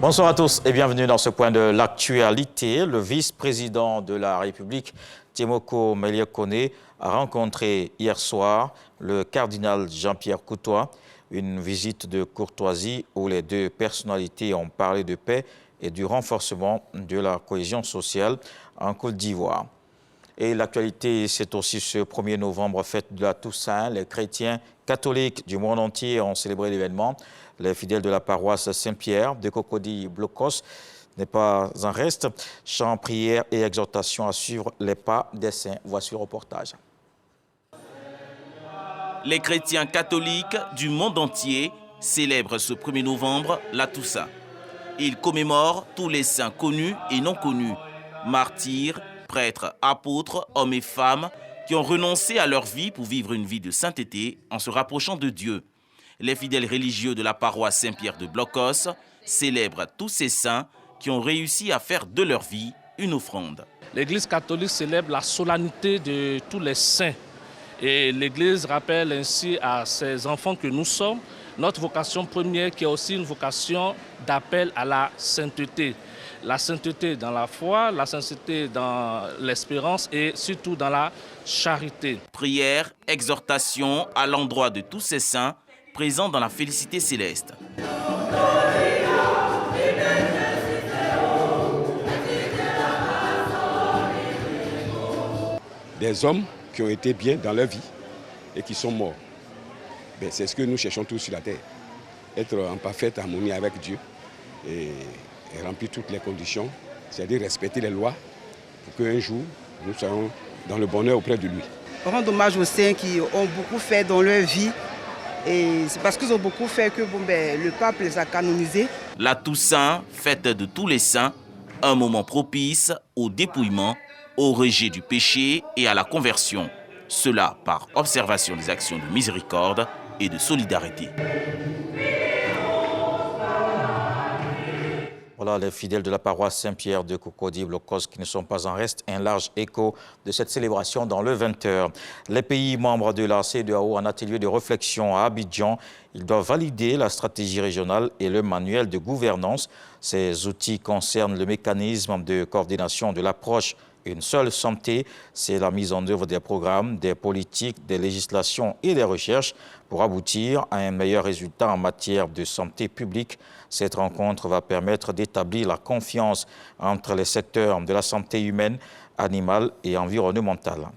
Bonsoir à tous et bienvenue dans ce point de l'actualité. Le vice-président de la République, Témoko Mélié-Koné, a rencontré hier soir le cardinal Jean-Pierre Coutois. Une visite de courtoisie où les deux personnalités ont parlé de paix et du renforcement de la cohésion sociale en Côte d'Ivoire. Et l'actualité, c'est aussi ce 1er novembre, fête de la Toussaint. Les chrétiens catholiques du monde entier ont célébré l'événement. Les fidèles de la paroisse Saint-Pierre de Cocody-Blocos n'est pas en reste. Chants, prières et exhortations à suivre les pas des saints. Voici le reportage. Les chrétiens catholiques du monde entier célèbrent ce 1er novembre la Toussaint. Ils commémorent tous les saints connus et non connus, martyrs, prêtres, apôtres, hommes et femmes qui ont renoncé à leur vie pour vivre une vie de sainteté en se rapprochant de Dieu. Les fidèles religieux de la paroisse Saint-Pierre de Blocos célèbrent tous ces saints qui ont réussi à faire de leur vie une offrande. L'Église catholique célèbre la solennité de tous les saints. Et l'Église rappelle ainsi à ses enfants que nous sommes notre vocation première qui est aussi une vocation d'appel à la sainteté. La sainteté dans la foi, la sainteté dans l'espérance et surtout dans la charité. Prière, exhortation à l'endroit de tous ces saints présents dans la félicité céleste. Des hommes qui ont été bien dans leur vie et qui sont morts. C'est ce que nous cherchons tous sur la terre. Être en parfaite harmonie avec Dieu et remplir toutes les conditions, c'est-à-dire respecter les lois pour qu'un jour nous soyons dans le bonheur auprès de lui. On rend hommage aux saints qui ont beaucoup fait dans leur vie. Et c'est parce qu'ils ont beaucoup fait que le pape les a canonisés. La Toussaint, fête de tous les saints, un moment propice au dépouillement, au rejet du péché et à la conversion. Cela par observation des actions de miséricorde et de solidarité. Voilà les fidèles de la paroisse Saint-Pierre de Cocody-Blocos qui ne sont pas en reste. Un large écho de cette célébration dans le 20h. Les pays membres de la CEDEAO en atelier de réflexion à Abidjan, ils doivent valider la stratégie régionale et le manuel de gouvernance. Ces outils concernent le mécanisme de coordination de l'approche Une seule santé, c'est la mise en œuvre des programmes, des politiques, des législations et des recherches pour aboutir à un meilleur résultat en matière de santé publique. Cette rencontre va permettre d'établir la confiance entre les secteurs de la santé humaine, animale et environnementale.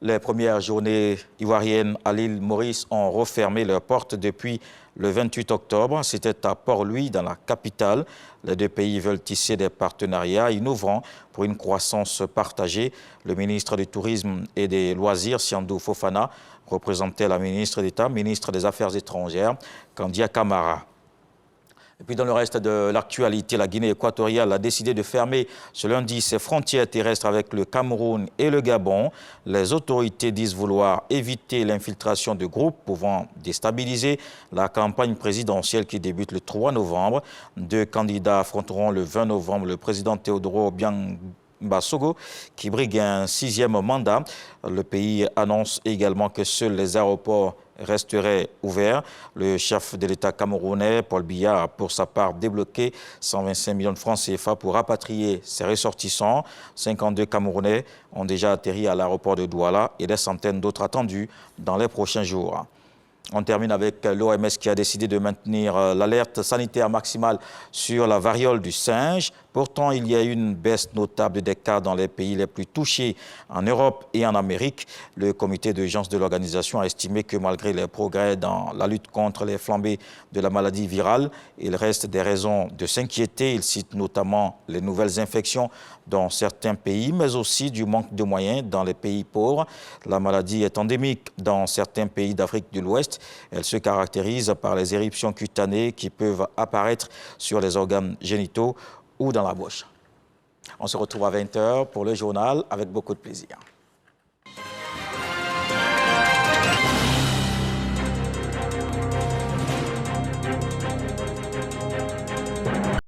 Les premières journées ivoiriennes à l'île Maurice ont refermé leurs portes depuis le 28 octobre. C'était à Port-Louis, dans la capitale. Les deux pays veulent tisser des partenariats innovants pour une croissance partagée. Le ministre du Tourisme et des Loisirs, Siandou Fofana, représentait la ministre d'État, ministre des Affaires étrangères, Kandia Camara. Et puis dans le reste de l'actualité, la Guinée équatoriale a décidé de fermer ce lundi ses frontières terrestres avec le Cameroun et le Gabon. Les autorités disent vouloir éviter l'infiltration de groupes pouvant déstabiliser la campagne présidentielle qui débute le 3 novembre. Deux candidats affronteront le 20 novembre le président Teodoro Obiang Sogo, qui brigue un 6e mandat. Le pays annonce également que seuls les aéroports resteraient ouverts. Le chef de l'État camerounais, Paul Biya, a pour sa part débloqué 125 millions de francs CFA pour rapatrier ses ressortissants. 52 Camerounais ont déjà atterri à l'aéroport de Douala et des centaines d'autres attendus dans les prochains jours. On termine avec l'OMS qui a décidé de maintenir l'alerte sanitaire maximale sur la variole du singe. Pourtant, il y a eu une baisse notable des cas dans les pays les plus touchés en Europe et en Amérique. Le comité d'urgence de l'organisation a estimé que malgré les progrès dans la lutte contre les flambées de la maladie virale, il reste des raisons de s'inquiéter. Il cite notamment les nouvelles infections dans certains pays, mais aussi du manque de moyens dans les pays pauvres. La maladie est endémique dans certains pays d'Afrique de l'Ouest. Elle se caractérise par les éruptions cutanées qui peuvent apparaître sur les organes génitaux ou dans la bouche. On se retrouve à 20h pour le journal avec beaucoup de plaisir.